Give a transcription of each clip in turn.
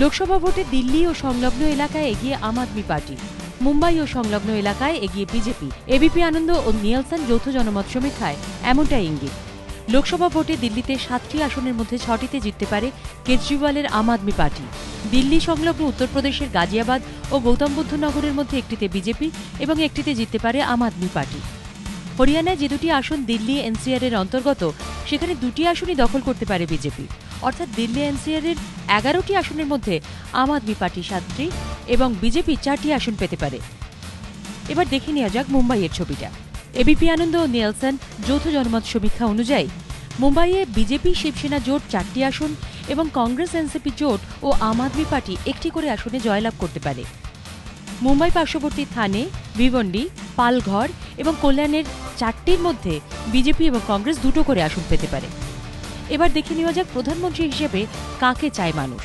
লোকসভা ভোটে দিল্লি ও সংলগ্ন এলাকায় এগিয়ে আম আদমি পার্টি, মুম্বাই ও সংলগ্ন এলাকায় এগিয়ে বিজেপি। এবিপি আনন্দ ও নিয়েলসন যৌথ জনমত সমীক্ষায় এমনটাই ইঙ্গিত। লোকসভা ভোটে দিল্লিতে 7টি আসনের মধ্যে 6টিতে জিততে পারে কেজরিওয়ালের আম আদমি পার্টি। দিল্লি সংলগ্ন উত্তরপ্রদেশের গাজিয়াবাদ ও গৌতম বুদ্ধ নগরের মধ্যে একটিতে বিজেপি এবং একটিতে জিততে পারে আম আদমি পার্টি। হরিয়ানায় যে দুটি আসন দিল্লি এনসিআর এর অন্তর্গত, সেখানে 2টি আসনই দখল করতে পারে বিজেপি। অর্থাৎ দিল্লি এনসিআর এর 11টি আসনের মধ্যে আম আদমি পার্টি 7টি এবং বিজেপি 4টি আসন পেতে পারে। এবার দেখে নেওয়া যাক মুম্বাইয়ের ছবিটা। এবিপি আনন্দ ও নিয়েলসন যৌথ জনমত সমীক্ষা অনুযায়ী মুম্বাইয়ে বিজেপি শিবসেনা জোট 4টি আসন এবং কংগ্রেস এনসিপি জোট ও আম আদমি পার্টি একটি করে আসনে জয়লাভ করতে পারে। মুম্বাই পার্শ্ববর্তী থানে, ভিভন্ডি, পালঘর এবং কল্যাণের 4টির মধ্যে বিজেপি এবং কংগ্রেস 2টো করে আসন পেতে পারে। এবার দেখে নেওয়া যাক প্রধানমন্ত্রী হিসেবে কাকে চায় মানুষ।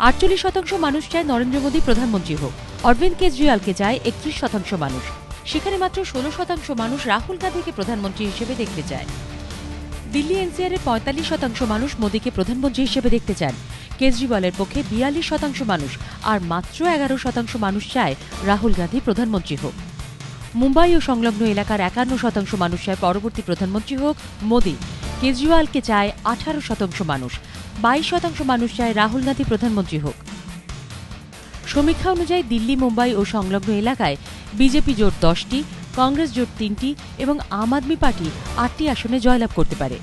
48% মানুষ চায় নরেন্দ্র মোদী প্রধানমন্ত্রী হোক। অরবিন্দ কেজরিওয়ালকে চায় 31% মানুষ। সেখানে মাত্র 16% মানুষ রাহুল গান্ধীকে প্রধানমন্ত্রী হিসেবে দেখতে চায়। দিল্লি এনসিআর এর 45% মানুষ মোদীকে প্রধানমন্ত্রী হিসেবে দেখতে চান। কেজরিওয়ালের পক্ষে 42% মানুষ আর মাত্র 11% মানুষ চায় রাহুল গান্ধী প্রধানমন্ত্রী হোক। মুম্বাই ও সংলগ্ন এলাকার 51% মানুষ চায় পরবর্তী প্রধানমন্ত্রী হোক মোদী। কেজরিওয়ালকে চায় 18% মানুষ। 22% মানুষ চায় রাহুল গান্ধী প্রধানমন্ত্রী হোক। সমীক্ষা অনুযায়ী দিল্লি, মুম্বাই ও সংলগ্ন এলাকায় বিজেপি জোট 10টি, কংগ্রেস জোট 3টি এবং আম আদমি পার্টি 8টি আসনে জয়লাভ করতে পারে।